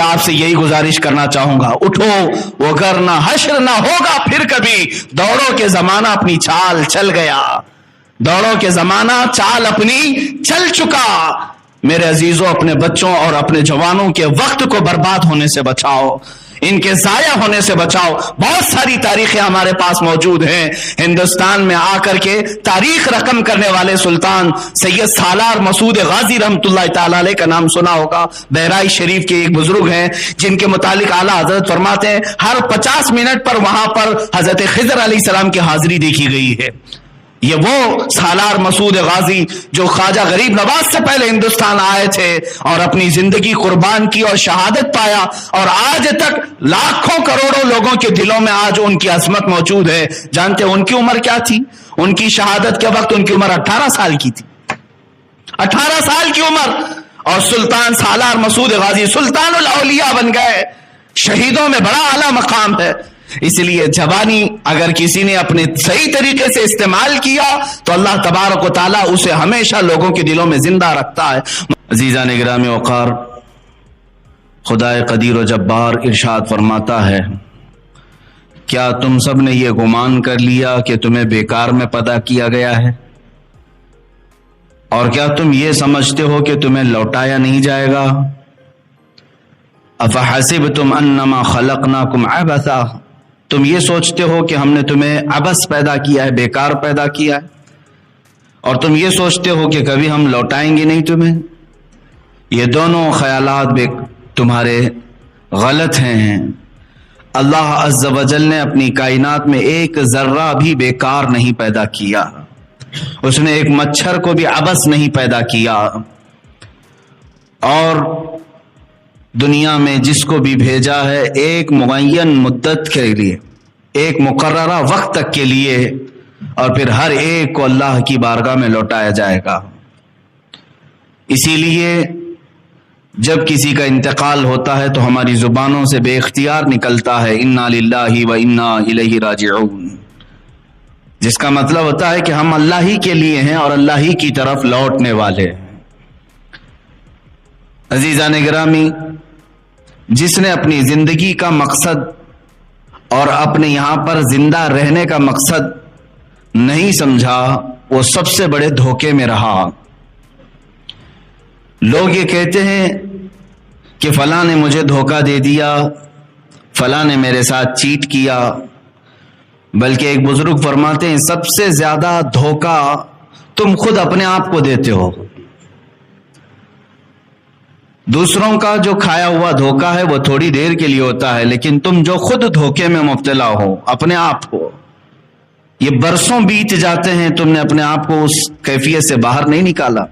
آپ سے یہی گزارش کرنا چاہوں گا، اٹھو وگرنہ حشر نہ ہوگا پھر کبھی، دوڑو کے زمانہ اپنی چال چل گیا، دوڑو کے زمانہ چال اپنی چل چکا۔ میرے عزیزوں، اپنے بچوں اور اپنے جوانوں کے وقت کو برباد ہونے سے بچاؤ، ان کے ضائع ہونے سے بچاؤ۔ بہت ساری تاریخیں ہمارے پاس موجود ہیں۔ ہندوستان میں آ کر کے تاریخ رقم کرنے والے سلطان سید سالار مسعود غازی رحمۃ اللہ تعالی علیہ کا نام سنا ہوگا۔ بہرائچ شریف کے ایک بزرگ ہیں جن کے متعلق اعلیٰ حضرت فرماتے ہیں ہر 50 منٹ پر وہاں پر حضرت خضر علیہ السلام کی حاضری دیکھی گئی ہے۔ یہ وہ سالار مسعود غازی جو خواجہ غریب نواز سے پہلے ہندوستان آئے تھے اور اپنی زندگی قربان کی اور شہادت پایا، اور آج تک لاکھوں کروڑوں لوگوں کے دلوں میں آج ان کی عظمت موجود ہے۔ جانتے ہیں ان کی عمر کیا تھی؟ ان کی شہادت کے وقت ان کی عمر 18 سال کی تھی، 18 سال کی عمر، اور سلطان سالار مسعود غازی سلطان الاولیاء بن گئے۔ شہیدوں میں بڑا اعلیٰ مقام ہے۔ اس لیے جوانی اگر کسی نے اپنے صحیح طریقے سے استعمال کیا تو اللہ تبارک و تعالیٰ اسے ہمیشہ لوگوں کے دلوں میں زندہ رکھتا ہے۔ عزیزان گرامی وقار، خدائے قدیر و جبار ارشاد فرماتا ہے، کیا تم سب نے یہ گمان کر لیا کہ تمہیں بیکار میں پیدا کیا گیا ہے؟ اور کیا تم یہ سمجھتے ہو کہ تمہیں لوٹایا نہیں جائے گا؟ افحسبتم انما خلقناکم عبثا، تم یہ سوچتے ہو کہ ہم نے تمہیں عبث پیدا کیا ہے، بیکار پیدا کیا ہے، اور تم یہ سوچتے ہو کہ کبھی ہم لوٹائیں گے نہیں تمہیں؟ یہ دونوں خیالات تمہارے غلط ہیں۔ اللہ عز و جل نے اپنی کائنات میں ایک ذرہ بھی بیکار نہیں پیدا کیا، اس نے ایک مچھر کو بھی عبث نہیں پیدا کیا، اور دنیا میں جس کو بھی بھیجا ہے ایک معین مدت کے لیے، ایک مقررہ وقت تک کے لیے، اور پھر ہر ایک کو اللہ کی بارگاہ میں لوٹایا جائے گا۔ اسی لیے جب کسی کا انتقال ہوتا ہے تو ہماری زبانوں سے بے اختیار نکلتا ہے انا للہ و انا الیہ راجعون، جس کا مطلب ہوتا ہے کہ ہم اللہ ہی کے لیے ہیں اور اللہ ہی کی طرف لوٹنے والے ہیں۔ عزیزان گرامی، جس نے اپنی زندگی کا مقصد اور اپنے یہاں پر زندہ رہنے کا مقصد نہیں سمجھا، وہ سب سے بڑے دھوکے میں رہا۔ لوگ یہ کہتے ہیں کہ فلاں نے مجھے دھوکہ دے دیا، فلاں نے میرے ساتھ چیٹ کیا، بلکہ ایک بزرگ فرماتے ہیں سب سے زیادہ دھوکہ تم خود اپنے آپ کو دیتے ہو۔ دوسروں کا جو کھایا ہوا دھوکہ ہے وہ تھوڑی دیر کے لیے ہوتا ہے، لیکن تم جو خود دھوکے میں مبتلا ہو اپنے آپ کو، یہ برسوں بیت جاتے ہیں، تم نے اپنے آپ کو اس کیفیت سے باہر نہیں نکالا۔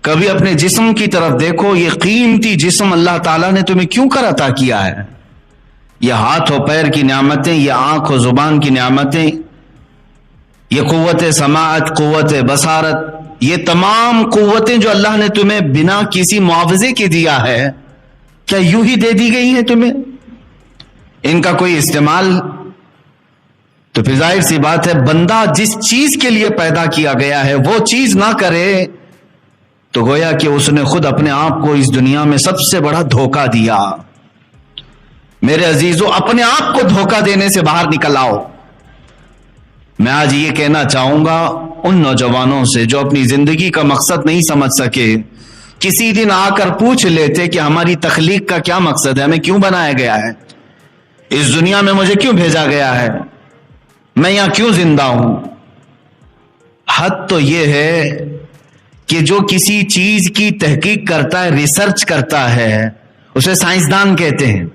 کبھی اپنے جسم کی طرف دیکھو، یہ قیمتی جسم اللہ تعالیٰ نے تمہیں کیوں کر عطا کیا ہے؟ یہ ہاتھ و پیر کی نعمتیں، یہ آنکھ و زبان کی نعمتیں، یہ قوت سماعت، قوت بصارت، یہ تمام قوتیں جو اللہ نے تمہیں بنا کسی معاوضے کے دیا ہے، کیا یوں ہی دے دی گئی ہیں تمہیں؟ ان کا کوئی استعمال؟ تو پھر ظاہر سی بات ہے بندہ جس چیز کے لیے پیدا کیا گیا ہے وہ چیز نہ کرے تو گویا کہ اس نے خود اپنے آپ کو اس دنیا میں سب سے بڑا دھوکہ دیا۔ میرے عزیزو، اپنے آپ کو دھوکہ دینے سے باہر نکل آؤ۔ میں آج یہ کہنا چاہوں گا ان نوجوانوں سے جو اپنی زندگی کا مقصد نہیں سمجھ سکے، کسی دن آ کر پوچھ لیتے کہ ہماری تخلیق کا کیا مقصد ہے، ہمیں کیوں بنایا گیا ہے، اس دنیا میں مجھے کیوں بھیجا گیا ہے، میں یہاں کیوں زندہ ہوں۔ حد تو یہ ہے کہ جو کسی چیز کی تحقیق کرتا ہے، ریسرچ کرتا ہے، اسے سائنسدان کہتے ہیں۔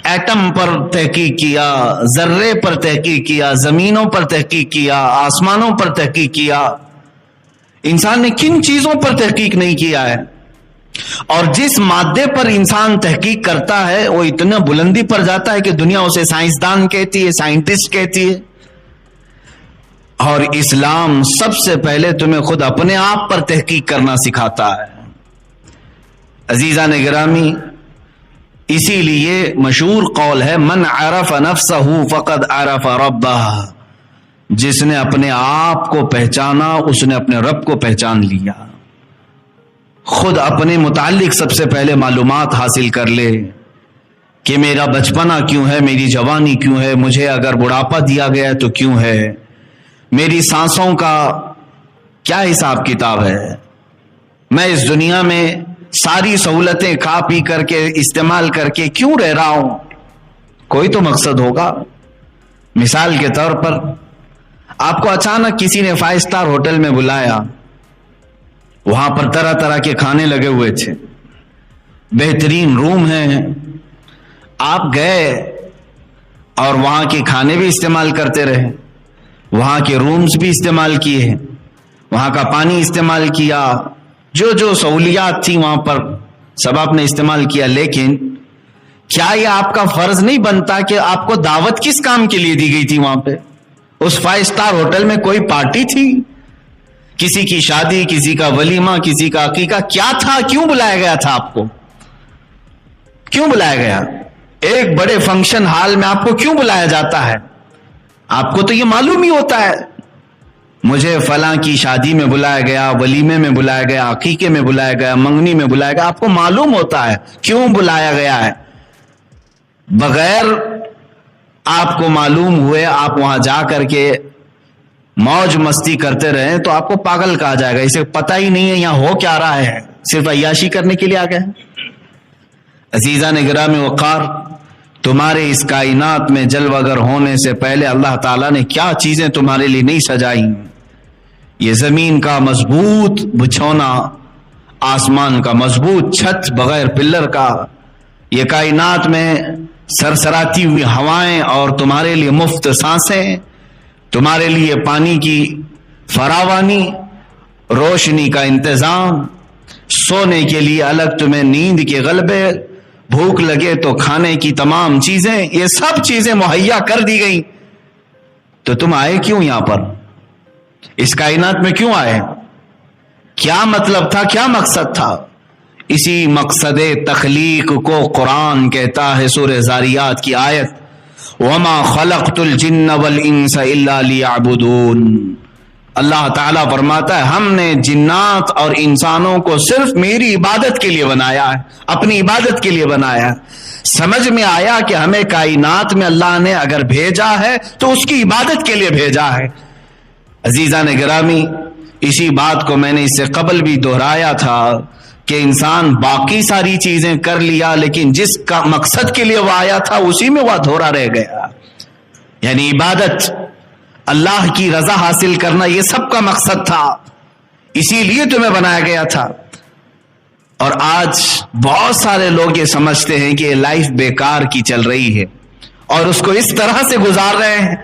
ایٹم پر تحقیق کیا، ذرے پر تحقیق کیا، زمینوں پر تحقیق کیا، آسمانوں پر تحقیق کیا، انسان نے کن چیزوں پر تحقیق نہیں کیا ہے؟ اور جس مادے پر انسان تحقیق کرتا ہے وہ اتنا بلندی پر جاتا ہے کہ دنیا اسے سائنسدان کہتی ہے، سائنٹسٹ کہتی ہے۔ اور اسلام سب سے پہلے تمہیں خود اپنے آپ پر تحقیق کرنا سکھاتا ہے۔ عزیزان گرامی، اسی لیے مشہور قول ہے من عرف نفسہ فقد عرف ربہ، جس نے اپنے آپ کو پہچانا اس نے اپنے رب کو پہچان لیا۔ خود اپنے متعلق سب سے پہلے معلومات حاصل کر لے کہ میرا بچپنا کیوں ہے، میری جوانی کیوں ہے، مجھے اگر بڑھاپا دیا گیا تو کیوں ہے، میری سانسوں کا کیا حساب کتاب ہے، میں اس دنیا میں ساری سہولتیں کھا پی کر کے استعمال کر کے کیوں رہ رہا ہوں، کوئی تو مقصد ہوگا۔ مثال کے طور پر آپ کو اچانک کسی نے 5 اسٹار ہوٹل میں بلایا، وہاں پر طرح طرح کے کھانے لگے ہوئے تھے، بہترین روم ہیں، آپ گئے اور وہاں کے کھانے بھی استعمال کرتے رہے، وہاں کے رومز بھی استعمال کیے، وہاں کا پانی استعمال کیا، جو جو سہولیات تھی وہاں پر سب آپ نے استعمال کیا، لیکن کیا یہ آپ کا فرض نہیں بنتا کہ آپ کو دعوت کس کام کے لیے دی گئی تھی؟ وہاں پہ اس 5 اسٹار ہوٹل میں کوئی پارٹی تھی، کسی کی شادی، کسی کا ولیمہ، کسی کا عقیقہ، کیا تھا؟ کیوں بلایا گیا تھا آپ کو؟ کیوں بلایا گیا؟ ایک بڑے فنکشن ہال میں آپ کو کیوں بلایا جاتا ہے؟ آپ کو تو یہ معلوم ہی ہوتا ہے مجھے فلاں کی شادی میں بلایا گیا، ولیمے میں بلایا گیا، عقیقے میں بلایا گیا، منگنی میں بلایا گیا، آپ کو معلوم ہوتا ہے کیوں بلایا گیا ہے۔ بغیر آپ کو معلوم ہوئے آپ وہاں جا کر کے موج مستی کرتے رہیں تو آپ کو پاگل کہا جائے گا، اسے پتہ ہی نہیں ہے یہاں ہو کیا رہا ہے، صرف عیاشی کرنے کے لیے آ گئے۔ عزیزان گرامی وقار، تمہارے اس کائنات میں جلوہ گر ہونے سے پہلے اللہ تعالیٰ نے کیا چیزیں تمہارے لیے نہیں سجائی؟ یہ زمین کا مضبوط بچھونا، آسمان کا مضبوط چھت بغیر پلر کا، یہ کائنات میں سرسراتی ہوئی ہوائیں اور تمہارے لیے مفت سانسیں، تمہارے لیے پانی کی فراوانی، روشنی کا انتظام، سونے کے لیے الگ تمہیں نیند کے غلبے، بھوک لگے تو کھانے کی تمام چیزیں، یہ سب چیزیں مہیا کر دی گئی، تو تم آئے کیوں یہاں پر؟ اس کائنات میں کیوں آئے؟ کیا مطلب تھا، کیا مقصد تھا؟ اسی مقصد تخلیق کو قرآن کہتا ہے سورہ زاریات کی آیت، وَمَا خَلَقْتُ الْجِنَّ وَالْإِنسَ إِلَّا لِيَعْبُدُونَ۔ اللہ تعالیٰ فرماتا ہے ہم نے جنات اور انسانوں کو صرف میری عبادت کے لیے بنایا ہے، اپنی عبادت کے لیے بنایا ہے۔ سمجھ میں آیا کہ ہمیں کائنات میں اللہ نے اگر بھیجا ہے تو اس کی عبادت کے لیے بھیجا ہے۔ عزیزان گرامی، اسی بات کو میں نے اس سے قبل بھی دہرایا تھا کہ انسان باقی ساری چیزیں کر لیا لیکن جس کا مقصد کے لیے وہ آیا تھا اسی میں وہ ادھورا رہ گیا، یعنی عبادت، اللہ کی رضا حاصل کرنا، یہ سب کا مقصد تھا، اسی لیے تمہیں بنایا گیا تھا۔ اور آج بہت سارے لوگ یہ سمجھتے ہیں کہ یہ لائف بیکار کی چل رہی ہے اور اس کو اس طرح سے گزار رہے ہیں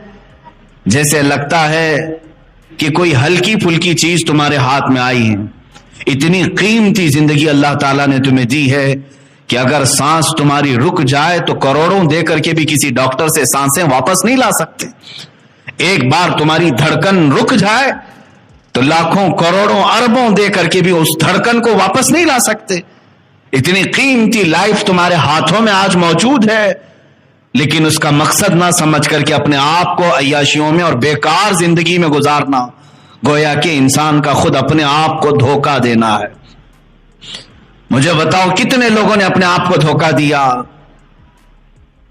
جیسے لگتا ہے کہ کوئی ہلکی پھلکی چیز تمہارے ہاتھ میں آئی ہے۔ اتنی قیمتی زندگی اللہ تعالیٰ نے تمہیں دی ہے کہ اگر سانس تمہاری رک جائے تو کروڑوں دے کر کے بھی کسی ڈاکٹر سے سانسیں واپس نہیں لا سکتے۔ ایک بار تمہاری دھڑکن رک جائے تو لاکھوں کروڑوں اربوں دے کر کے بھی اس دھڑکن کو واپس نہیں لا سکتے۔ اتنی قیمتی لائف تمہارے ہاتھوں میں آج موجود ہے، لیکن اس کا مقصد نہ سمجھ کر کے اپنے آپ کو عیاشیوں میں اور بیکار زندگی میں گزارنا، گویا کہ انسان کا خود اپنے آپ کو دھوکہ دینا ہے۔ مجھے بتاؤ کتنے لوگوں نے اپنے آپ کو دھوکہ دیا؟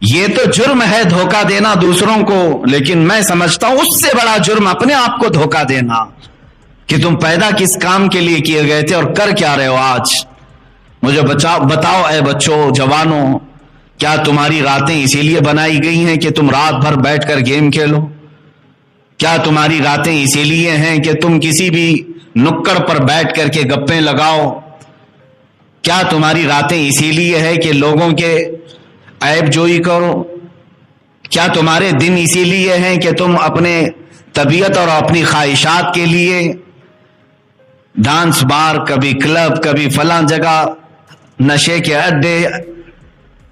یہ تو جرم ہے دھوکہ دینا دوسروں کو، لیکن میں سمجھتا ہوں اس سے بڑا جرم اپنے آپ کو دھوکہ دینا کہ تم پیدا کس کام کے لیے کیے گئے تھے اور کر کیا رہے ہو آج۔ مجھے بتاؤ اے بچوں، جوانوں، کیا تمہاری راتیں اسی لیے بنائی گئی ہیں کہ تم رات بھر بیٹھ کر گیم کھیلو؟ کیا تمہاری راتیں اسی لیے ہیں کہ تم کسی بھی نکڑ پر بیٹھ کر کے گپیں لگاؤ؟ کیا تمہاری راتیں اسی لیے ہے کہ لوگوں کے عیب جوئی کرو؟ کیا تمہارے دن اسی لیے ہیں کہ تم اپنے طبیعت اور اپنی خواہشات کے لیے ڈانس بار، کبھی کلب، کبھی فلاں جگہ، نشے کے اڈے،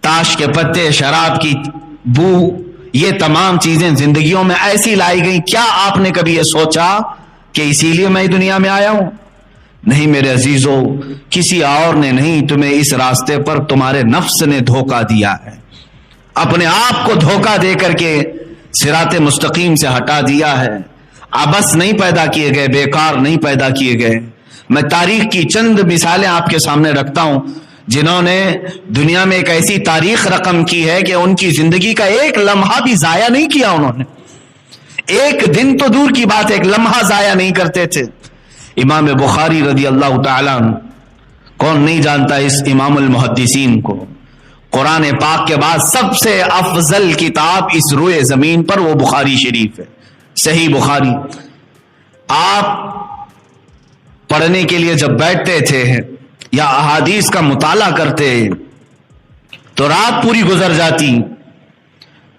تاش کے پتے، شراب کی بو، یہ تمام چیزیں زندگیوں میں ایسی لائی گئی؟ کیا آپ نے کبھی یہ سوچا کہ اسی لیے میں دنیا میں آیا ہوں؟ نہیں میرے عزیزو، کسی اور نے نہیں، تمہیں اس راستے پر تمہارے نفس نے دھوکہ دیا ہے، اپنے آپ کو دھوکہ دے کر کے صراط مستقیم سے ہٹا دیا ہے۔ عبث نہیں پیدا کیے گئے، بیکار نہیں پیدا کیے گئے، میں تاریخ کی چند مثالیں آپ کے سامنے رکھتا ہوں جنہوں نے دنیا میں ایک ایسی تاریخ رقم کی ہے کہ ان کی زندگی کا ایک لمحہ بھی ضائع نہیں کیا انہوں نے. ایک دن تو دور کی بات ہے، ایک لمحہ ضائع نہیں کرتے تھے. امام بخاری رضی اللہ تعالیٰ عنہ، کون نہیں جانتا اس امام المحدثین کو. قرآن پاک کے بعد سب سے افضل کتاب اس روئے زمین پر وہ بخاری شریف ہے، صحیح بخاری. آپ پڑھنے کے لیے جب بیٹھتے تھے یا احادیث کا مطالعہ کرتے تو رات پوری گزر جاتی،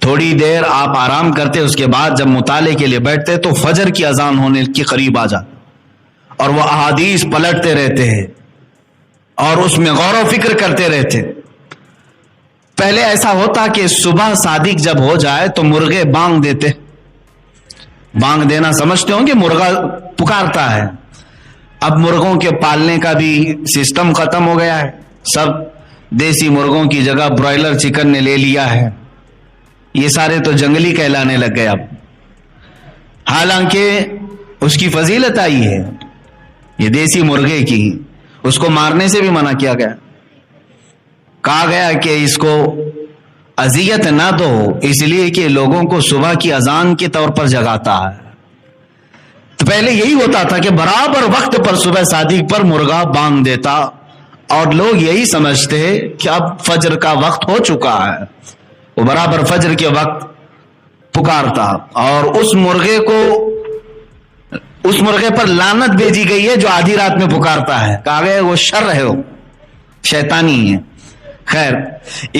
تھوڑی دیر آپ آرام کرتے، اس کے بعد جب مطالعے کے لیے بیٹھتے تو فجر کی اذان ہونے کے قریب آ جاتی اور وہ احادیث پلٹتے رہتے ہیں اور اس میں غور و فکر کرتے رہتے. پہلے ایسا ہوتا کہ صبح صادق جب ہو جائے تو مرغے بانگ دیتے. بانگ دینا سمجھتے ہوں کہ مرغا پکارتا ہے. اب مرغوں کے پالنے کا بھی سسٹم ختم ہو گیا ہے، سب دیسی مرغوں کی جگہ برائلر چکن نے لے لیا ہے. یہ سارے تو جنگلی کہلانے لگ گئے اب، حالانکہ اس کی فضیلت آئی ہے یہ دیسی مرغے کی. اس کو مارنے سے بھی منع کیا گیا، کہا گیا کہ اس کو اذیت نہ دو، اس لیے کہ لوگوں کو صبح کی اذان کے طور پر جگاتا ہے. تو پہلے یہی ہوتا تھا کہ برابر وقت پر صبح صادق پر مرغا بانگ دیتا اور لوگ یہی سمجھتے کہ اب فجر کا وقت ہو چکا ہے. وہ برابر فجر کے وقت پکارتا اور اس مرغے پر لعنت بھیجی گئی ہے جو آدھی رات میں پکارتا ہے. کہا گیا وہ شر ہے، وہ شیطانی ہے. خیر،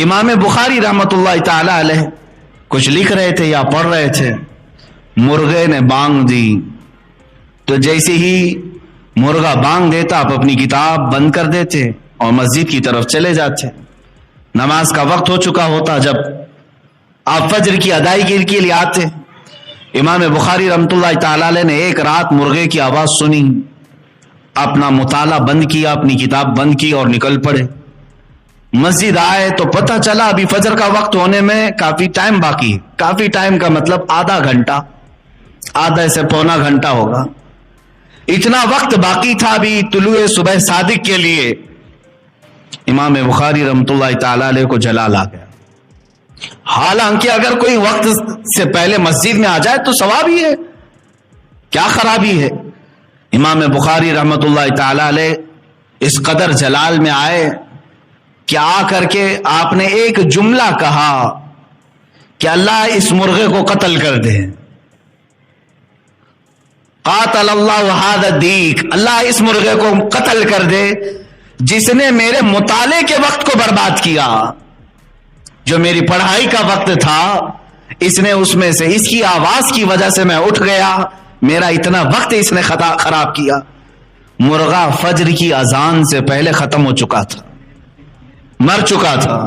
امام بخاری رحمت اللہ تعالی علیہ کچھ لکھ رہے تھے یا پڑھ رہے تھے، مرغے نے بانگ دی تو جیسے ہی مرغا بانگ دیتا آپ اپنی کتاب بند کر دیتے اور مسجد کی طرف چلے جاتے. نماز کا وقت ہو چکا ہوتا جب آپ فجر کی ادائیگی کے لیے آتے. امام بخاری رحمت اللہ تعالی علیہ نے ایک رات مرغے کی آواز سنی، اپنا مطالعہ بند کیا، اپنی کتاب بند کی اور نکل پڑے. مسجد آئے تو پتہ چلا ابھی فجر کا وقت ہونے میں کافی ٹائم باقی ہے. کافی ٹائم کا مطلب آدھا گھنٹہ، آدھا سے پونا گھنٹہ ہوگا. اتنا وقت باقی تھا ابھی طلوع صبح صادق کے لیے. امام بخاری رحمت اللہ تعالی علیہ کو جلال آ گیا. حالانکہ اگر کوئی وقت سے پہلے مسجد میں آ جائے تو ثواب ہی ہے، کیا خرابی ہے. امام بخاری رحمت اللہ تعالی علیہ اس قدر جلال میں آئے کہ آ کر کے آپ نے ایک جملہ کہا کہ اللہ اس مرغے کو قتل کر دے. قاتل اللہ ھذا الدیک، اللہ اس مرغے کو قتل کر دے جس نے میرے مطالعے کے وقت کو برباد کیا. جو میری پڑھائی کا وقت تھا اس نے اس میں سے، اس کی آواز کی وجہ سے میں اٹھ گیا، میرا اتنا وقت اس نے خراب کیا. مرغا فجر کی اذان سے پہلے ختم ہو چکا تھا، مر چکا تھا.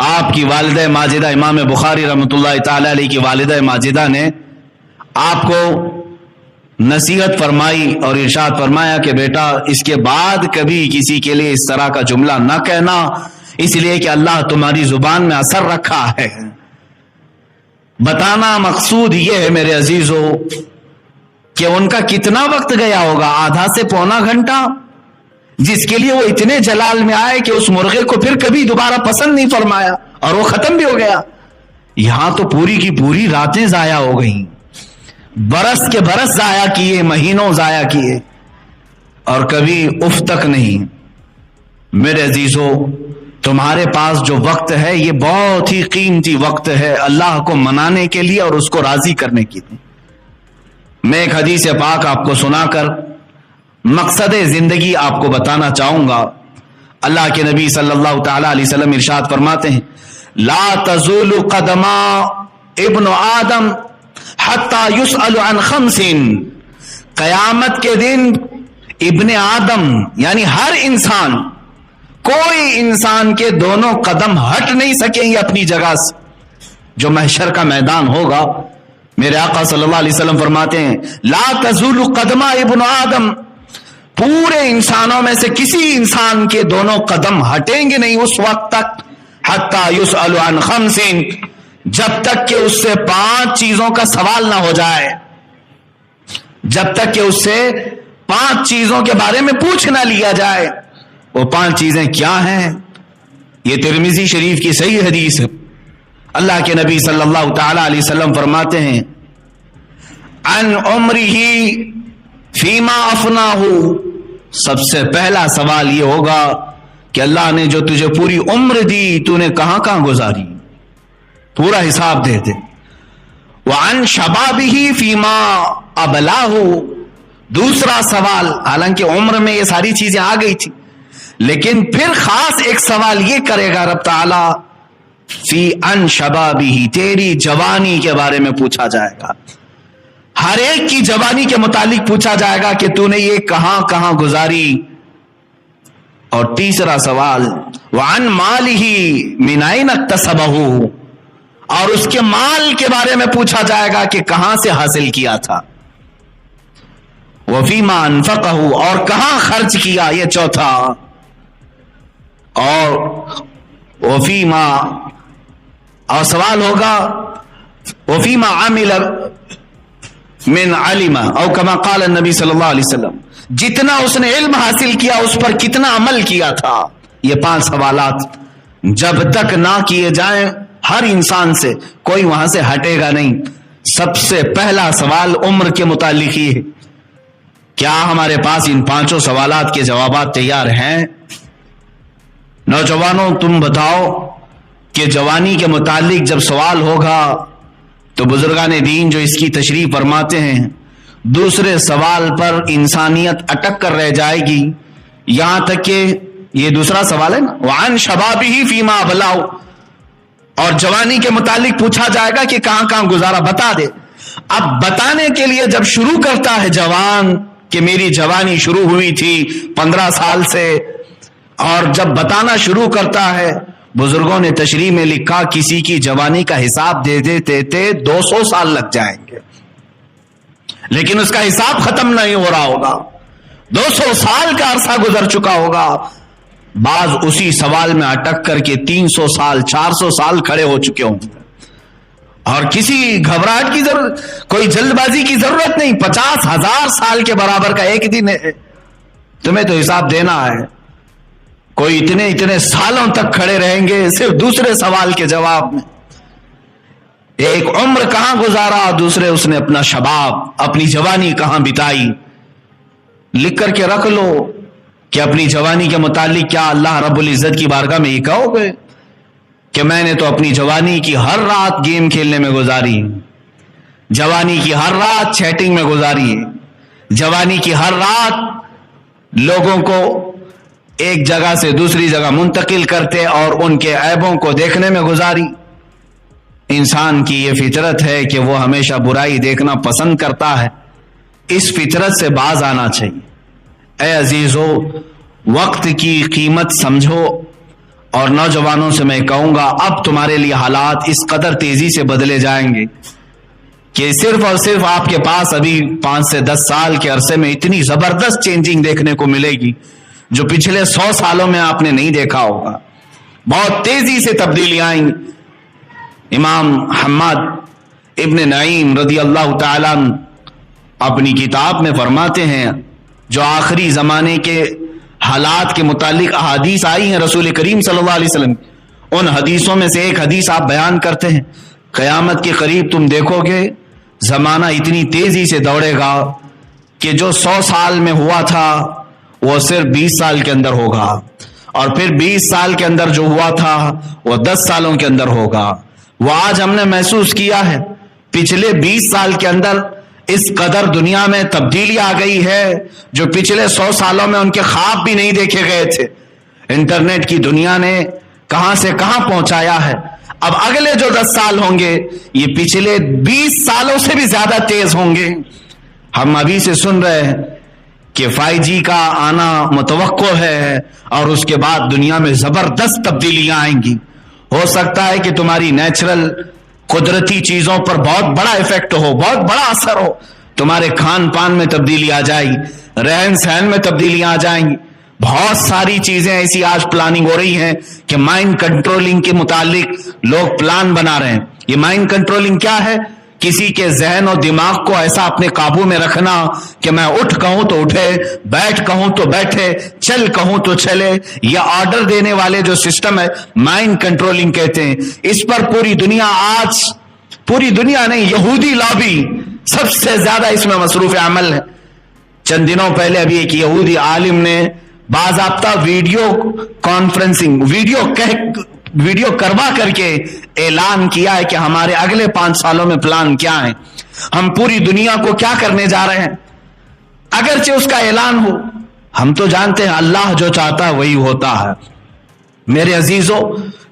آپ کی والدہ ماجدہ امام بخاری رحمت اللہ تعالی علیہ کی والدہ ماجدہ نے آپ کو نصیحت فرمائی اور ارشاد فرمایا کہ بیٹا اس کے بعد کبھی کسی کے لیے اس طرح کا جملہ نہ کہنا، اس لیے کہ اللہ تمہاری زبان میں اثر رکھا ہے. بتانا مقصود یہ ہے میرے عزیزو کہ ان کا کتنا وقت گیا ہوگا، آدھا سے پونا گھنٹہ، جس کے لیے وہ اتنے جلال میں آئے کہ اس مرغے کو پھر کبھی دوبارہ پسند نہیں فرمایا اور وہ ختم بھی ہو گیا. یہاں تو پوری کی پوری راتیں ضائع ہو گئیں، برس کے برس ضائع کیے، مہینوں ضائع کیے اور کبھی اف تک نہیں. میرے عزیزو تمہارے پاس جو وقت ہے یہ بہت ہی قیمتی وقت ہے اللہ کو منانے کے لیے اور اس کو راضی کرنے کے لیے. میں ایک حدیث پاک آپ کو سنا کر مقصد زندگی آپ کو بتانا چاہوں گا. اللہ کے نبی صلی اللہ تعالی علیہ وسلم ارشاد فرماتے ہیں لا تزول قدما ابن آدم حتی یسأل عن خمس. قیامت کے دن ابن آدم یعنی ہر انسان، کوئی انسان کے دونوں قدم ہٹ نہیں سکیں گے اپنی جگہ سے. جو محشر کا میدان ہوگا، میرے آقا صلی اللہ علیہ وسلم فرماتے ہیں لا تزول قدم ابن آدم، پورے انسانوں میں سے کسی انسان کے دونوں قدم ہٹیں گے نہیں اس وقت تک حتی یسأل عن خمس، جب تک کہ اس سے 5 چیزوں کا سوال نہ ہو جائے. جب تک کہ اس سے 5 چیزوں کے بارے میں پوچھ نہ لیا جائے. وہ 5 چیزیں کیا ہیں؟ یہ ترمذی شریف کی صحیح حدیث ہے. اللہ کے نبی صلی اللہ تعالی علیہ وسلم فرماتے ہیں عن عمرہ فیما افناہ. سب سے پہلا سوال یہ ہوگا کہ اللہ نے جو تجھے پوری عمر دی تو نے کہاں کہاں گزاری، پورا حساب دے دے. وعن شبابہ فیما ابلاہ. دوسرا سوال، حالانکہ عمر میں یہ ساری چیزیں آ گئی تھی، لیکن پھر خاص ایک سوال یہ کرے گا رب تعالی فی ان شبابہ، تیری جوانی کے بارے میں پوچھا جائے گا. ہر ایک کی جوانی کے متعلق پوچھا جائے گا کہ تو نے یہ کہاں کہاں گزاری. اور تیسرا سوال وعن مالہ من این اکتسبہ، اور اس کے مال کے بارے میں پوچھا جائے گا کہ کہاں سے حاصل کیا تھا. وفیما انفقہ، اور کہاں خرچ کیا، یہ چوتھا. اور وفیما، اور سوال ہوگا وفیما عمل من علم او کما قال النبی صلی اللہ علیہ وسلم، جتنا اس نے علم حاصل کیا اس پر کتنا عمل کیا تھا. یہ 5 سوالات جب تک نہ کیے جائیں ہر انسان سے کوئی وہاں سے ہٹے گا نہیں. سب سے پہلا سوال عمر کے متعلق ہی ہے. کیا ہمارے پاس ان 5 سوالات کے جوابات تیار ہیں؟ نوجوانوں تم بتاؤ کہ جوانی کے متعلق جب سوال ہوگا تو بزرگان دین جو اس کی تشریح فرماتے ہیں دوسرے سوال پر انسانیت اٹک کر رہ جائے گی، یہاں تک کہ یہ دوسرا سوال ہے نا وعن شبابہ فیما ابلاہ، اور جوانی کے متعلق پوچھا جائے گا کہ کہاں کہاں گزارا، بتا دے. اب بتانے کے لیے جب شروع کرتا ہے جوان کہ میری جوانی شروع ہوئی تھی 15 سال سے، اور جب بتانا شروع کرتا ہے بزرگوں نے تشریح میں لکھا کسی کی جوانی کا حساب دے دیتے 200 سال لگ جائیں گے، لیکن اس کا حساب ختم نہیں ہو رہا ہوگا. 200 سال کا عرصہ گزر چکا ہوگا. بعض اسی سوال میں اٹک کر کے 300 سال 400 سال کھڑے ہو چکے ہوں گے. اور کسی گھبراہٹ کی ضرورت، کوئی جلد بازی کی ضرورت نہیں. 50,000 سال کے برابر کا ایک دن ہے، تمہیں تو حساب دینا ہے. کوئی اتنے سالوں تک کھڑے رہیں گے صرف دوسرے سوال کے جواب میں. ایک عمر کہاں گزارا، دوسرے اس نے اپنا شباب، اپنی جوانی کہاں بتائی. لکھ کر کے رکھ لو کہ اپنی جوانی کے متعلق کیا اللہ رب العزت کی بارگاہ میں یہ کہو گے کہ میں نے تو اپنی جوانی کی ہر رات گیم کھیلنے میں گزاری، جوانی کی ہر رات چیٹنگ میں گزاری، جوانی کی ہر رات لوگوں کو ایک جگہ سے دوسری جگہ منتقل کرتے اور ان کے عیبوں کو دیکھنے میں گزاری. انسان کی یہ فطرت ہے کہ وہ ہمیشہ برائی دیکھنا پسند کرتا ہے. اس فطرت سے باز آنا چاہیے. اے عزیزو، وقت کی قیمت سمجھو. اور نوجوانوں سے میں کہوں گا اب تمہارے لیے حالات اس قدر تیزی سے بدلے جائیں گے کہ صرف اور صرف آپ کے پاس ابھی 5 سے 10 سال کے عرصے میں اتنی زبردست چینجنگ دیکھنے کو ملے گی جو پچھلے 100 سالوں میں آپ نے نہیں دیکھا ہوگا. بہت تیزی سے تبدیلیاں آئیں گی. امام حماد ابن نعیم رضی اللہ تعالیٰ اپنی کتاب میں فرماتے ہیں جو آخری زمانے کے حالات کے متعلق احادیث آئی ہیں رسول کریم صلی اللہ علیہ وسلم، ان حدیثوں میں سے ایک حدیث آپ بیان کرتے ہیں قیامت کے قریب تم دیکھو گے زمانہ اتنی تیزی سے دوڑے گا کہ جو 100 سال میں ہوا تھا وہ صرف 20 سال کے اندر ہوگا، اور پھر 20 سال کے اندر جو ہوا تھا وہ 10 سالوں کے اندر ہوگا. وہ آج ہم نے محسوس کیا ہے پچھلے 20 سال کے اندر اس قدر دنیا میں تبدیلی آ گئی ہے جو پچھلے 100 سالوں میں ان کے خواب بھی نہیں دیکھے گئے تھے. انٹرنیٹ کی دنیا نے کہاں سے کہاں پہنچایا ہے. اب اگلے جو 10 سال ہوں گے یہ پچھلے 20 سالوں سے بھی زیادہ تیز ہوں گے. ہم ابھی سے سن رہے ہیں کہ 5G کا آنا متوقع ہے اور اس کے بعد دنیا میں زبردست تبدیلیاں آئیں گی. ہو سکتا ہے کہ تمہاری نیچرل قدرتی چیزوں پر بہت بڑا ایفیکٹ ہو، بہت بڑا اثر ہو. تمہارے کھان پان میں تبدیلی آ جائے گی، رہن سہن میں تبدیلیاں آ جائیں گی. بہت ساری چیزیں ایسی آج پلاننگ ہو رہی ہیں کہ مائنڈ کنٹرولنگ کے متعلق لوگ پلان بنا رہے ہیں. یہ مائنڈ کنٹرولنگ کیا ہے کسی کے ذہن اور دماغ کو ایسا اپنے قابو میں رکھنا کہ میں اٹھ کہوں تو اٹھے، بیٹھ کہوں تو بیٹھے، چل کہوں تو چلے، یا آرڈر دینے والے جو سسٹم ہے مائنڈ کنٹرولنگ کہتے ہیں، اس پر پوری دنیا آج، پوری دنیا نہیں، یہودی لابی سب سے زیادہ اس میں مصروف عمل ہے۔ چند دنوں پہلے ابھی ایک یہودی عالم نے باضابطہ ویڈیو کانفرنسنگ ویڈیو کروا کر کے اعلان کیا ہے کہ ہمارے اگلے 5 سالوں میں پلان کیا ہے، ہم پوری دنیا کو کیا کرنے جا رہے ہیں۔ اگرچہ اس کا اعلان ہو، ہم تو جانتے ہیں اللہ جو چاہتا ہے وہی ہوتا ہے میرے عزیزوں،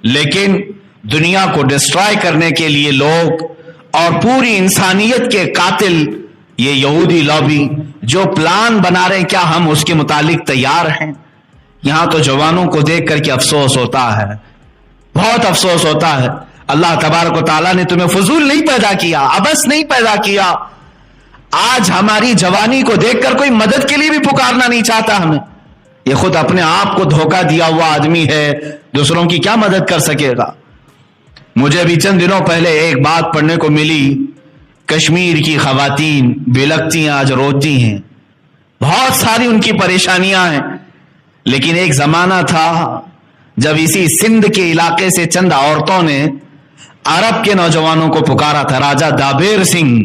لیکن دنیا کو ڈسٹرائے کرنے کے لیے لوگ اور پوری انسانیت کے قاتل یہ یہودی لابی جو پلان بنا رہے ہیں، کیا ہم اس کے متعلق تیار ہیں؟ یہاں تو جوانوں کو دیکھ کر کے افسوس ہوتا ہے، بہت افسوس ہوتا ہے۔ اللہ تبارک و تعالیٰ نے تمہیں فضول نہیں پیدا کیا، عبث نہیں پیدا کیا۔ آج ہماری جوانی کو دیکھ کر کوئی مدد کے لیے بھی پکارنا نہیں چاہتا ہمیں، یہ خود اپنے آپ کو دھوکہ دیا ہوا آدمی ہے، دوسروں کی کیا مدد کر سکے گا؟ مجھے بھی چند دنوں پہلے ایک بات پڑھنے کو ملی، کشمیر کی خواتین بلکتی ہیں، آج روتی ہیں، بہت ساری ان کی پریشانیاں ہیں، لیکن ایک زمانہ تھا جب اسی سندھ کے علاقے سے چند عورتوں نے عرب کے نوجوانوں کو پکارا تھا۔ راجہ دابیر سنگھ،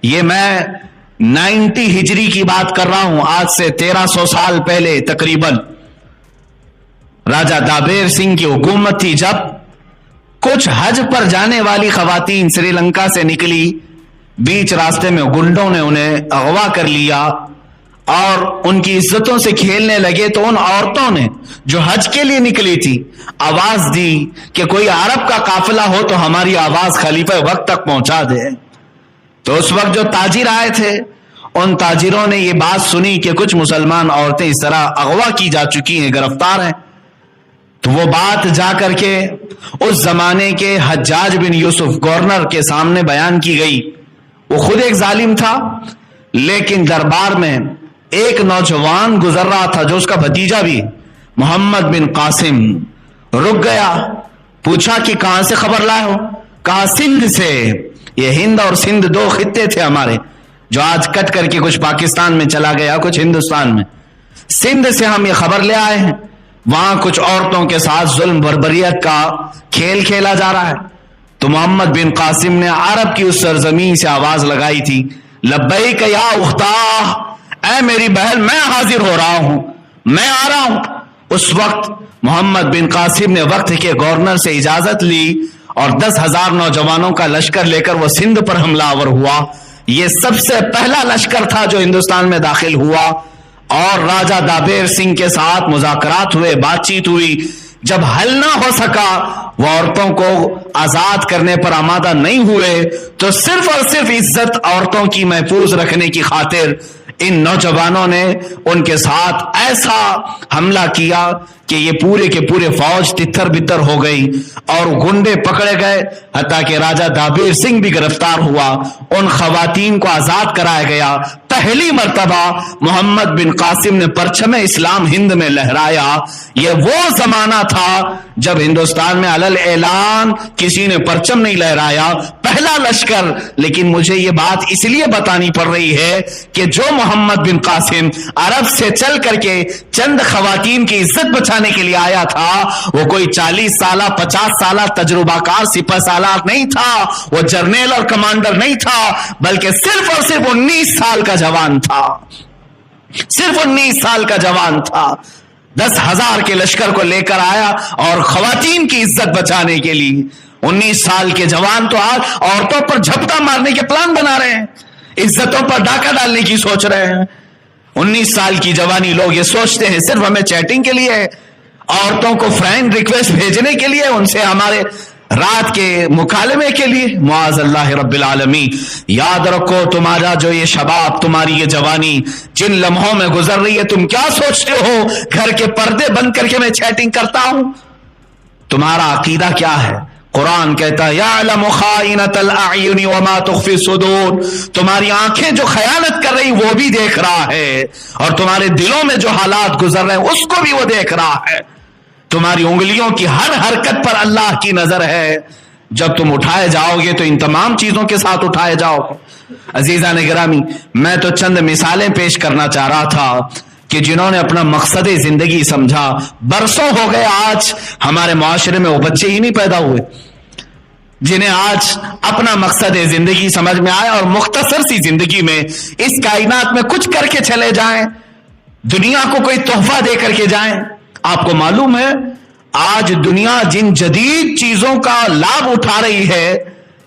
یہ میں 90 ہجری کی بات کر رہا ہوں، آج سے 1300 سال پہلے تقریباً راجہ دابیر سنگھ کی حکومت تھی، جب کچھ حج پر جانے والی خواتین سری لنکا سے نکلی، بیچ راستے میں گنڈوں نے انہیں اغوا کر لیا اور ان کی عزتوں سے کھیلنے لگے، تو ان عورتوں نے جو حج کے لیے نکلی تھی آواز دی کہ کوئی عرب کا قافلہ ہو تو ہماری آواز خلیفہ وقت تک پہنچا دے۔ تو اس وقت جو تاجر آئے تھے ان تاجروں نے یہ بات سنی کہ کچھ مسلمان عورتیں اس طرح اغوا کی جا چکی ہیں، گرفتار ہیں، تو وہ بات جا کر کے اس زمانے کے حجاج بن یوسف گورنر کے سامنے بیان کی گئی۔ وہ خود ایک ظالم تھا، لیکن دربار میں ایک نوجوان گزر رہا تھا جو اس کا بھتیجا بھی، محمد بن قاسم، رک گیا، پوچھا کہ کہاں سے خبر لائے ہو؟ کہا سندھ سے۔ یہ ہند اور سندھ 2 خطے تھے ہمارے، جو آج کٹ کر کے کچھ پاکستان میں چلا گیا، کچھ ہندوستان میں۔ سندھ سے ہم یہ خبر لے آئے ہیں، وہاں کچھ عورتوں کے ساتھ ظلم بربریت کا کھیل کھیلا جا رہا ہے۔ تو محمد بن قاسم نے عرب کی اس سرزمین سے آواز لگائی تھی، لبیک یا اختہ، اے میری بہن میں حاضر ہو رہا ہوں، میں آ رہا ہوں۔ اس وقت محمد بن قاسم نے وقت کے گورنر سے اجازت لی اور 10,000 نوجوانوں کا لشکر لے کر وہ سندھ پر حملہ آور ہوا۔ یہ سب سے پہلا لشکر تھا جو ہندوستان میں داخل ہوا، اور راجہ دابیر سنگھ کے ساتھ مذاکرات ہوئے، بات چیت ہوئی۔ جب حل نہ ہو سکا، وہ عورتوں کو آزاد کرنے پر آمادہ نہیں ہوئے، تو صرف اور صرف عزت عورتوں کی محفوظ رکھنے کی خاطر ان نوجوانوں نے ان کے ساتھ ایسا حملہ کیا کہ یہ پورے کے پورے فوج تتھر بتر ہو گئی اور گنڈے پکڑے گئے، حتیٰ کہ راجہ دابیر سنگھ بھی گرفتار ہوا، ان خواتین کو آزاد کرایا گیا۔ پہلی مرتبہ محمد بن قاسم نے پرچم اسلام ہند میں لہرایا۔ یہ وہ زمانہ تھا جب ہندوستان میں علل اعلان کسی نے پرچم نہیں لہرایا، پہلا لشکر۔ لیکن مجھے یہ بات اس لیے بتانی پڑ رہی ہے کہ جو محمد بن قاسم عرب سے چل کر کے چند خواتین کی عزت بچانے کے لیے آیا تھا، وہ کوئی 40 سالہ 50 سالہ تجربہ کار سپہ سالار نہیں تھا، وہ جرنیل اور کمانڈر نہیں تھا، بلکہ صرف اور صرف 19 سال کا جوان تھا، صرف 19 سال کا جوان تھا۔ 10,000 کے لشکر کو لے کر آیا اور خواتین کی عزت بچانے کے لیے 19 سال کے جوان تو آج عورتوں پر جھپٹا مارنے کے پلان بنا رہے ہیں، عزتوں پر ڈاکہ ڈالنے کی سوچ رہے ہیں۔ 19 سال کی جوانی لوگ یہ سوچتے ہیں صرف ہمیں چیٹنگ کے لیے، عورتوں کو فرینڈ ریکویسٹ بھیجنے کے لیے، ان سے ہمارے رات کے مکالمے کے لیے۔ معاذ اللہ رب العالمین۔ یاد رکھو تمہارا جو یہ شباب، تمہاری یہ جوانی جن لمحوں میں گزر رہی ہے، تم کیا سوچتے ہو گھر کے پردے بند کر کے میں چیٹنگ کرتا ہوں؟ تمہارا عقیدہ کیا ہے؟ قرآن کہتا ہے یعلم خائنۃ الاعین وما تخفی الصدور، تمہاری آنکھیں جو خیانت کر رہی وہ بھی دیکھ رہا ہے، اور تمہارے دلوں میں جو حالات گزر رہے ہیں اس کو بھی وہ دیکھ رہا ہے۔ تمہاری انگلیوں کی ہر حرکت پر اللہ کی نظر ہے۔ جب تم اٹھائے جاؤ گے تو ان تمام چیزوں کے ساتھ اٹھائے جاؤ گے۔ عزیزان گرامی، میں تو چند مثالیں پیش کرنا چاہ رہا تھا کہ جنہوں نے اپنا مقصد زندگی سمجھا، برسوں ہو گئے آج ہمارے معاشرے میں وہ بچے ہی نہیں پیدا ہوئے جنہیں آج اپنا مقصد زندگی سمجھ میں آئے اور مختصر سی زندگی میں اس کائنات میں کچھ کر کے چلے جائیں، دنیا کو کوئی تحفہ دے کر کے جائیں۔ آپ کو معلوم ہے آج دنیا جن جدید چیزوں کا لابھ اٹھا رہی ہے،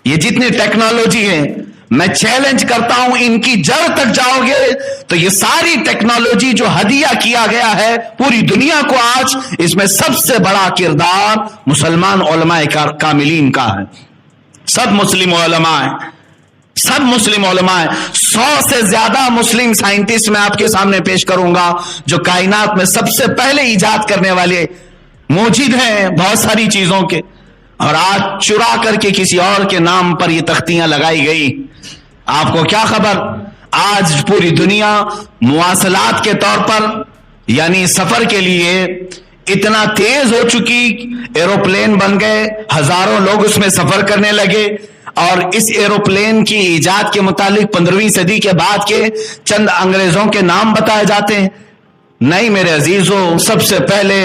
یہ جتنی ٹیکنالوجی ہے، میں چیلنج کرتا ہوں ان کی جڑ تک جاؤ گے تو یہ ساری ٹیکنالوجی جو ہدیہ کیا گیا ہے پوری دنیا کو، آج اس میں سب سے بڑا کردار مسلمان علماء کاملین کا ہے۔ سب مسلم علماء ہیں، سب مسلم علماء ہیں۔ 100 سے زیادہ مسلم سائنٹسٹ میں آپ کے سامنے پیش کروں گا جو کائنات میں سب سے پہلے ایجاد کرنے والے موجود ہیں بہت ساری چیزوں کے، اور آج چرا کر کے کسی اور کے نام پر یہ تختیاں لگائی گئی۔ آپ کو کیا خبر، آج پوری دنیا مواصلات کے طور پر یعنی سفر کے لیے اتنا تیز ہو چکی، ایروپلین بن گئے، ہزاروں لوگ اس میں سفر کرنے لگے، اور اس ایروپلین کی ایجاد کے متعلق 15ویں صدی کے بعد کے چند انگریزوں کے نام بتائے جاتے ہیں۔ نہیں میرے عزیزوں، سب سے پہلے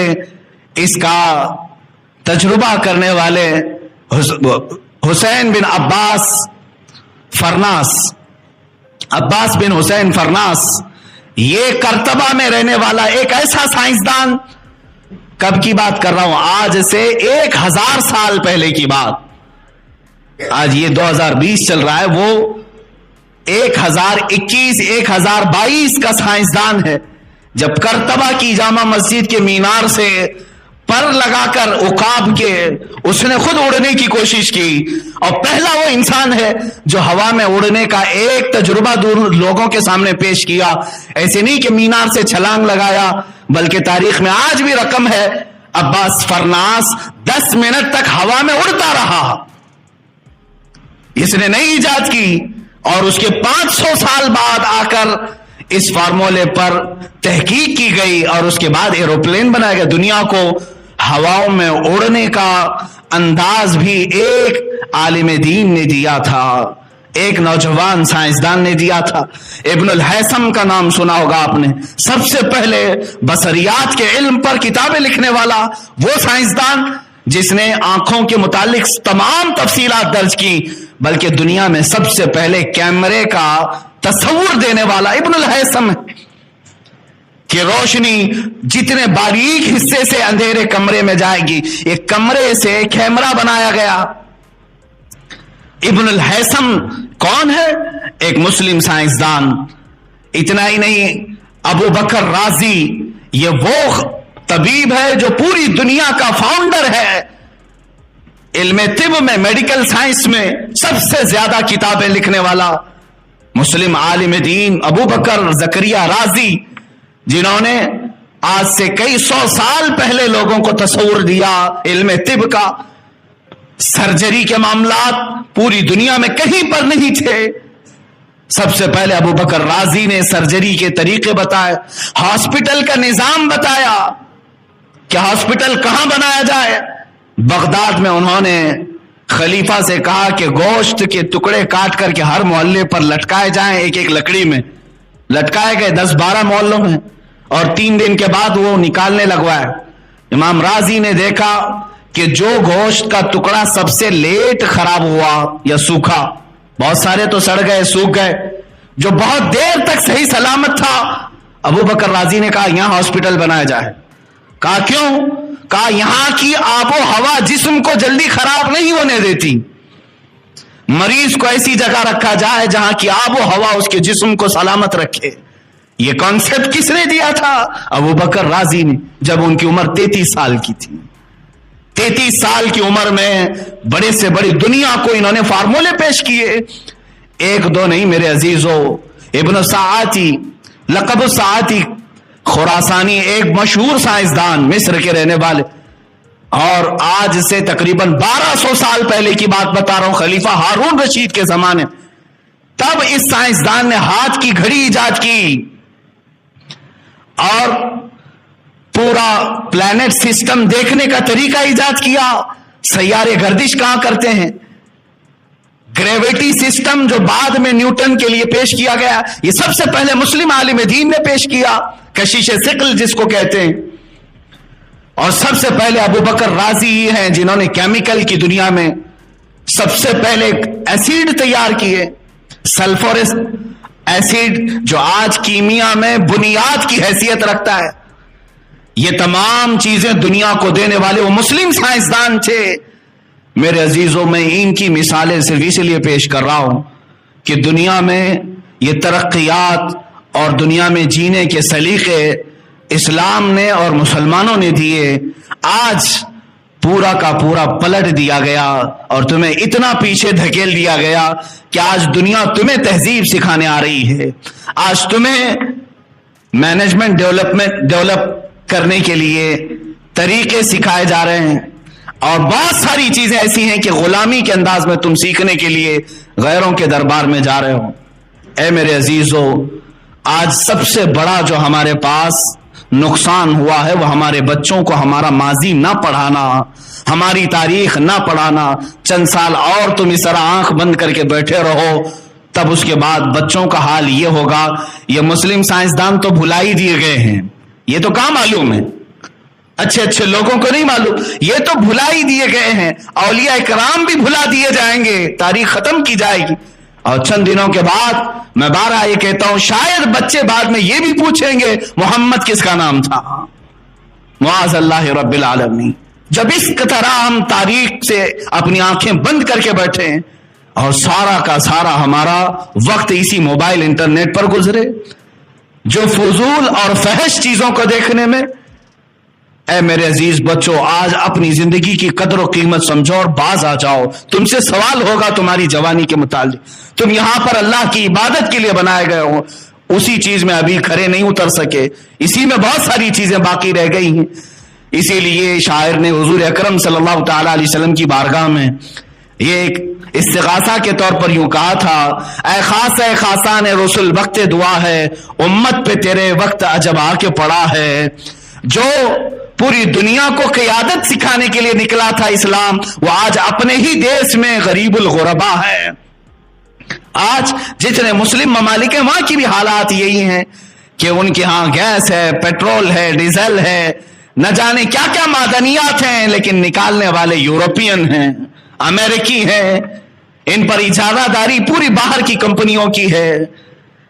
اس کا تجربہ کرنے والے حسین بن عباس فرناس، عباس بن حسین فرناس، یہ کرتبہ میں رہنے والا ایک ایسا سائنسدان، کب کی بات کر رہا ہوں، آج سے 1000 سال پہلے کی بات، آج یہ 2020 چل رہا ہے، وہ 1021 1022 کا سائنسدان ہے، جب کرتبہ کی جامع مسجد کے مینار سے پر لگا کر عقاب کے اس نے خود اڑنے کی کوشش کی، اور پہلا وہ انسان ہے جو ہوا میں اڑنے کا ایک تجربہ دور لوگوں کے سامنے پیش کیا۔ ایسے نہیں کہ مینار سے چھلانگ لگایا، بلکہ تاریخ میں آج بھی رقم ہے عباس فرناس 10 منٹ تک ہوا میں اڑتا رہا، اس نے نہیں ایجاد کی، اور اس کے 500 سال بعد آ کر اس فارمولے پر تحقیق کی گئی اور اس کے بعد ایروپلین بنایا گیا۔ دنیا کو ہواؤں میں اڑنے کا انداز بھی ایک عالم دین نے دیا تھا، ایک نوجوان سائنسدان نے دیا تھا۔ ابن الہیثم کا نام سنا ہوگا آپ نے، سب سے پہلے بصریات کے علم پر کتابیں لکھنے والا وہ سائنسدان جس نے آنکھوں کے متعلق تمام تفصیلات درج کی، بلکہ دنیا میں سب سے پہلے کیمرے کا تصور دینے والا ابن الہیثم ہے کہ روشنی جتنے باریک حصے سے اندھیرے کمرے میں جائے گی، ایک کمرے سے کیمرہ بنایا گیا۔ ابن الہیثم کون ہے؟ ایک مسلم سائنسدان۔ اتنا ہی نہیں، ابو بکر رازی یہ وہ طبیب ہے جو پوری دنیا کا فاؤنڈر ہے، علم طب میں، میڈیکل سائنس میں سب سے زیادہ کتابیں لکھنے والا مسلم عالم دین ابو بکر زکریا رازی، جنہوں نے آج سے کئی 100 سال پہلے لوگوں کو تصور دیا علم طب کا۔ سرجری کے معاملات پوری دنیا میں کہیں پر نہیں تھے، سب سے پہلے ابو بکر رازی نے سرجری کے طریقے بتائے، ہاسپٹل کا نظام بتایا کہ ہاسپٹل کہاں بنایا جائے۔ بغداد میں انہوں نے خلیفہ سے کہا کہ گوشت کے ٹکڑے کاٹ کر کے ہر محلے پر لٹکائے جائیں، ایک ایک لکڑی میں لٹکائے گئے 10-12 محلوں میں، اور 3 دن کے بعد وہ نکالنے لگوائے۔ امام رازی نے دیکھا کہ جو گوشت کا ٹکڑا سب سے لیٹ خراب ہوا یا سوکھا، بہت سارے تو سڑ گئے، سوکھ گئے، جو بہت دیر تک صحیح سلامت تھا، ابو بکر رازی نے کہا یہاں ہاسپٹل بنایا جائے۔ کہا کیوں؟ کہا یہاں کی آب و ہوا جسم کو جلدی خراب نہیں ہونے دیتی، مریض کو ایسی جگہ رکھا جائے جہاں کی آب و ہوا اس کے جسم کو سلامت رکھے۔ یہ کانسیپٹ کس نے دیا تھا؟ ابو بکر رازی نے، جب ان کی عمر 33 سال کی تھی۔ 33 سال کی عمر میں بڑے سے بڑی دنیا کو انہوں نے فارمولے پیش کیے، ایک دو نہیں میرے عزیزو۔ ابن ساعتی، لقب ساعتی خراسانی، ایک مشہور سائنسدان مصر کے رہنے والے، اور آج سے تقریباً 1200 سال پہلے کی بات بتا رہا ہوں، خلیفہ ہارون رشید کے زمانے، تب اس سائنسدان نے ہاتھ کی گھڑی ایجاد کی اور پورا پلانٹ سسٹم دیکھنے کا طریقہ ایجاد کیا۔ سیارے گردش کہاں کرتے ہیں؟ گریویٹی سسٹم جو بعد میں نیوٹن کے لیے پیش کیا گیا، یہ سب سے پہلے مسلم عالم دین نے پیش کیا، کشش ثقل جس کو کہتے ہیں. اور سب سے پہلے ابو بکر رازی ہی ہیں جنہوں نے کیمیکل کی دنیا میں سب سے پہلے ایسیڈ تیار کیے، سلفورس ایسیڈ جو آج کیمیا میں بنیاد کی حیثیت رکھتا ہے. یہ تمام چیزیں دنیا کو دینے والے وہ مسلم سائنسدان تھے. میرے عزیزوں، میں ان کی مثالیں صرف اس لیے پیش کر رہا ہوں کہ دنیا میں یہ ترقیات اور دنیا میں جینے کے سلیقے اسلام نے اور مسلمانوں نے دیے، آج پورا کا پورا پلٹ دیا گیا اور تمہیں اتنا پیچھے دھکیل دیا گیا کہ آج دنیا تمہیں تہذیب سکھانے آ رہی ہے. آج تمہیں مینجمنٹ ڈیولپ کرنے کے لیے طریقے سکھائے جا رہے ہیں، اور بہت ساری چیزیں ایسی ہیں کہ غلامی کے انداز میں تم سیکھنے کے لیے غیروں کے دربار میں جا رہے ہو. اے میرے عزیزو، آج سب سے بڑا جو ہمارے پاس نقصان ہوا ہے وہ ہمارے بچوں کو ہمارا ماضی نہ پڑھانا، ہماری تاریخ نہ پڑھانا. چند سال اور تم اس طرح آنکھ بند کر کے بیٹھے رہو، تب اس کے بعد بچوں کا حال یہ ہوگا. یہ مسلم سائنسدان تو بھلا ہی دیے گئے ہیں، یہ تو کہاں معلوم ہے، اچھے اچھے لوگوں کو نہیں معلوم، یہ تو بھلا ہی دیے گئے ہیں. اولیاء اکرام بھی بھلا دیے جائیں گے، تاریخ ختم کی جائے گی. اور چند دنوں کے بعد میں بارہ یہ کہتا ہوں، شاید بچے بعد میں یہ بھی پوچھیں گے محمد کس کا نام تھا. معاذ اللہ رب العالمین. جب اس طرح ہم تاریخ سے اپنی آنکھیں بند کر کے بیٹھے ہیں اور سارا کا سارا ہمارا وقت اسی موبائل انٹرنیٹ پر گزرے، جو فضول اور فحش چیزوں کو دیکھنے میں، اے میرے عزیز بچوں، آج اپنی زندگی کی قدر و قیمت سمجھو اور باز آ جاؤ. تم سے سوال ہوگا تمہاری جوانی کے متعلق. تم یہاں پر اللہ کی عبادت کے لیے بنائے گئے ہو، اسی چیز میں ابھی کھڑے نہیں اتر سکے، اسی میں بہت ساری چیزیں باقی رہ گئی ہیں. اسی لیے شاعر نے حضور اکرم صلی اللہ تعالی علیہ وسلم کی بارگاہ میں یہ ایک استغاثہ کے طور پر یوں کہا تھا، اے خاص اے خاصان رسول وقت دعا ہے، امت پہ تیرے وقت عجب آ کے پڑا ہے. جو پوری دنیا کو قیادت سکھانے کے لیے نکلا تھا اسلام، وہ آج اپنے ہی دیش میں غریب الغربا ہے. آج جتنے مسلم ممالک ہیں وہاں کی بھی حالات یہی ہیں کہ ان کے ہاں گیس ہے، پیٹرول ہے، ڈیزل ہے، نہ جانے کیا کیا معدنیات ہیں، لیکن نکالنے والے یورپین ہیں، امریکی ہیں. ان پر اجازت داری پوری باہر کی کمپنیوں کی ہے.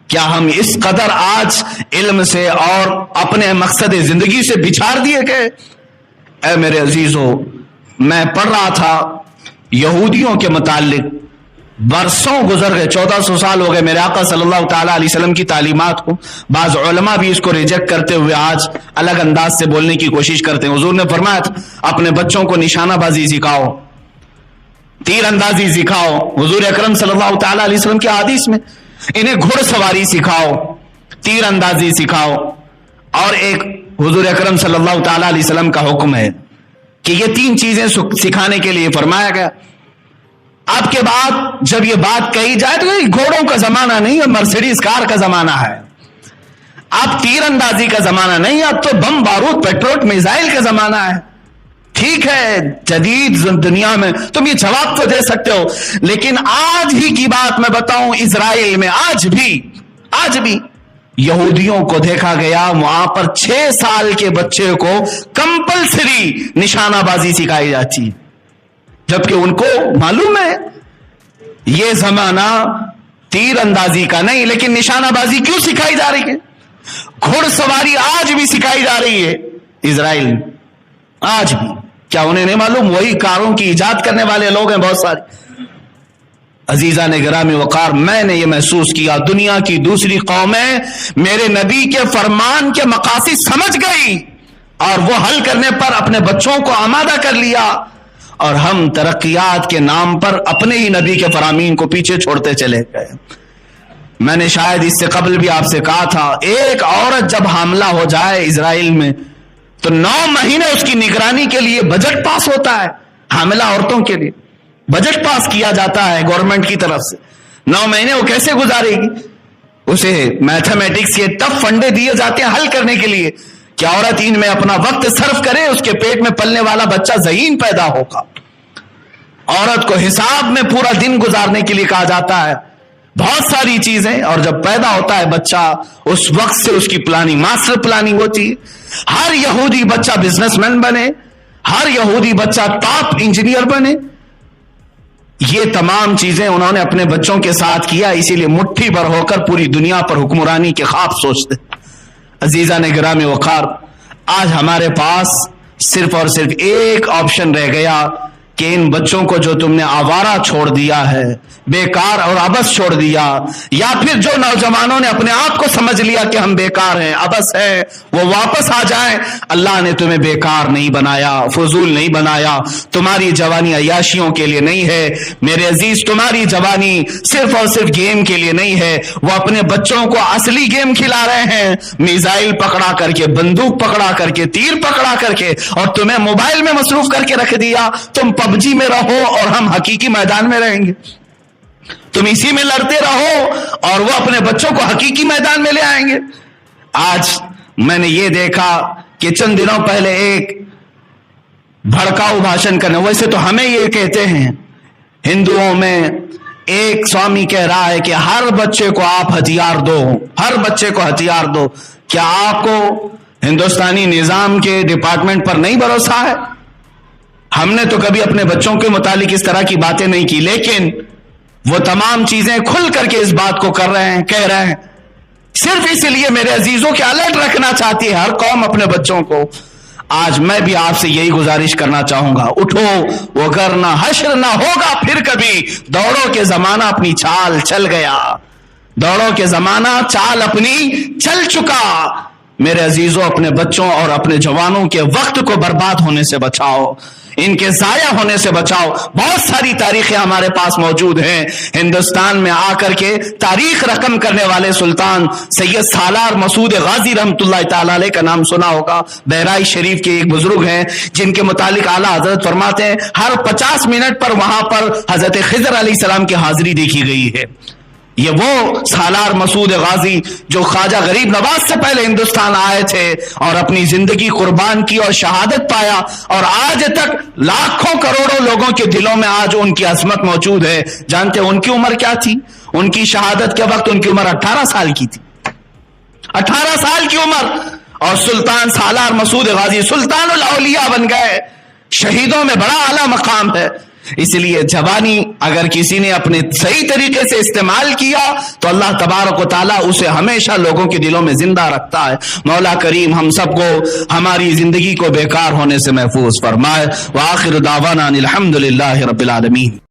کیا ہم اس قدر آج علم سے اور اپنے مقصد زندگی سے بچھاڑ دیے گئے؟ اے میرے عزیزو، میں پڑھ رہا تھا یہودیوں کے متعلق، برسوں گزر گئے، 1400 سال ہو گئے میرے آقا صلی اللہ تعالی علیہ وسلم کی تعلیمات کو. بعض علماء بھی اس کو ریجیکٹ کرتے ہوئے آج الگ انداز سے بولنے کی کوشش کرتے ہیں. حضور نے فرمایا تھا اپنے بچوں کو نشانہ بازی سکھاؤ، تیر اندازی سکھاؤ. حضور اکرم صلی اللہ تعالی علیہ وسلم کی حدیث میں انہیں گھڑ سواری سکھاؤ، تیر اندازی سکھاؤ. اور ایک حضور اکرم صلی اللہ تعالی علیہ وسلم کا حکم ہے کہ یہ 3 چیزیں سکھانے کے لیے فرمایا گیا. اب کے بعد جب یہ بات کہی جائے تو یہ گھوڑوں کا زمانہ نہیں ہے، مرسیڈیز کار کا زمانہ ہے. اب تیر اندازی کا زمانہ نہیں، اب تو بم بارود پیٹرول میزائل کا زمانہ ہے. ٹھیک ہے، جدید دنیا میں تم یہ جواب تو دے سکتے ہو، لیکن آج ہی کی بات میں بتاؤں، اسرائیل میں آج بھی یہودیوں کو دیکھا گیا وہاں پر 6 سال کے بچے کو کمپلسری نشانہ بازی سکھائی جاتی ہے، جبکہ ان کو معلوم ہے یہ زمانہ تیر اندازی کا نہیں، لیکن نشانہ بازی کیوں سکھائی جا رہی ہے؟ گھڑ سواری آج بھی سکھائی جا رہی ہے اسرائیل میں، آج بھی. کیا انہیں نہیں معلوم وہی کاروں کی ایجاد کرنے والے لوگ ہیں بہت سارے؟ عزیزان گرامی وقار، میں نے یہ محسوس کیا دنیا کی دوسری قومیں میرے نبی کے فرمان کے مقاصد سمجھ گئی اور وہ حل کرنے پر اپنے بچوں کو آمادہ کر لیا، اور ہم ترقیات کے نام پر اپنے ہی نبی کے فرامین کو پیچھے چھوڑتے چلے گئے. میں نے شاید اس سے قبل بھی آپ سے کہا تھا، ایک عورت جب حاملہ ہو جائے اسرائیل میں تو 9 مہینے اس کی نگرانی کے لیے بجٹ پاس ہوتا ہے. حاملہ عورتوں کے لیے بجٹ پاس کیا جاتا ہے گورنمنٹ کی طرف سے. 9 مہینے وہ کیسے گزارے گی؟ اسے میتھمیٹکس کے ٹف فنڈے دیے جاتے ہیں حل کرنے کے لیے کہ عورت ان میں اپنا وقت صرف کرے، اس کے پیٹ میں پلنے والا بچہ ذہین پیدا ہوگا. عورت کو حساب میں پورا دن گزارنے کے لیے کہا جاتا ہے، بہت ساری چیزیں، اور جب پیدا ہوتا ہے بچہ اس وقت سے اس کی پلاننگ، ماسٹر پلاننگ ہوتی ہے۔ ہر یہودی بچہ بزنس مین بنے، ہر یہودی بچہ ٹاپ انجینئر بنے، یہ تمام چیزیں انہوں نے اپنے بچوں کے ساتھ کیا، اسی لیے مٹھی بھر ہو کر پوری دنیا پر حکمرانی کے خواب سوچتے۔ عزیزان گرامی وقار، آج ہمارے پاس صرف اور صرف ایک آپشن رہ گیا کہ ان بچوں کو جو تم نے آوارہ چھوڑ دیا ہے، بیکار اور عبث چھوڑ دیا، یا پھر جو نوجوانوں نے اپنے آپ کو سمجھ لیا کہ ہم بیکار ہیں، عبث ہے، وہ واپس آ جائیں۔ اللہ نے تمہیں بیکار نہیں بنایا، فضول نہیں بنایا، تمہاری جوانی عیاشیوں کے لیے نہیں ہے میرے عزیز، تمہاری جوانی صرف اور صرف گیم کے لیے نہیں ہے۔ وہ اپنے بچوں کو اصلی گیم کھلا رہے ہیں، میزائل پکڑا کر کے، بندوق پکڑا کر کے، تیر پکڑا کر کے، اور تمہیں موبائل میں مصروف کر کے رکھ دیا۔ تم پب جی میں رہو اور ہم حقیقی میدان میں رہیں گے، تم اسی میں لڑتے رہو اور وہ اپنے بچوں کو حقیقی میدان میں لے آئیں گے۔ آج میں نے یہ دیکھا کہ چند دنوں پہلے ایک بھڑکاؤ بھاشن کرنے، ویسے تو ہمیں یہ کہتے ہیں ہندوؤں میں، ایک سوامی کہہ رہا ہے کہ ہر بچے کو آپ ہتھیار دو، ہر بچے کو ہتھیار دو۔ کیا آپ کو ہندوستانی نظام کے ڈپارٹمنٹ پر نہیں بھروسہ ہے؟ ہم نے تو کبھی اپنے بچوں کے متعلق اس طرح کی باتیں نہیں کی، لیکن وہ تمام چیزیں کھل کر کے اس بات کو کر رہے ہیں، کہہ رہے ہیں۔ صرف اس لیے میرے عزیزوں کے الرٹ رکھنا چاہتی ہے ہر قوم اپنے بچوں کو۔ آج میں بھی آپ سے یہی گزارش کرنا چاہوں گا، اٹھو وگرنہ حشر نہ ہوگا پھر کبھی، دوڑو کے زمانہ اپنی چال چل گیا، دوڑو کے زمانہ چال اپنی چل چکا۔ میرے عزیزوں، اپنے بچوں اور اپنے جوانوں کے وقت کو برباد ہونے سے بچاؤ، ان کے ضائع ہونے سے بچاؤ۔ بہت ساری تاریخیں ہمارے پاس موجود ہیں۔ ہندوستان میں آ کر کے تاریخ رقم کرنے والے سلطان سید سالار مسعود غازی رحمۃ اللہ تعالی علیہ کا نام سنا ہوگا۔ بہرائچ شریف کے ایک بزرگ ہیں جن کے متعلق اعلیٰ حضرت فرماتے ہیں ہر 50 منٹ پر وہاں پر حضرت خضر علیہ السلام کی حاضری دیکھی گئی ہے۔ یہ وہ سالار مسعود غازی جو خواجہ غریب نواز سے پہلے ہندوستان آئے تھے اور اپنی زندگی قربان کی اور شہادت پایا، اور آج تک لاکھوں کروڑوں لوگوں کے دلوں میں آج ان کی عظمت موجود ہے۔ جانتے ہیں ان کی عمر کیا تھی؟ ان کی شہادت کے وقت ان کی عمر 18 سال کی تھی، 18 سال کی عمر، اور سلطان سالار مسعود غازی سلطان الاولیاء بن گئے۔ شہیدوں میں بڑا اعلیٰ مقام ہے۔ اس لیے جوانی اگر کسی نے اپنے صحیح طریقے سے استعمال کیا تو اللہ تبارک و تعالیٰ اسے ہمیشہ لوگوں کے دلوں میں زندہ رکھتا ہے۔ مولا کریم ہم سب کو ہماری زندگی کو بیکار ہونے سے محفوظ فرمائے۔ وآخر دعوانا الحمد للہ رب العالمین۔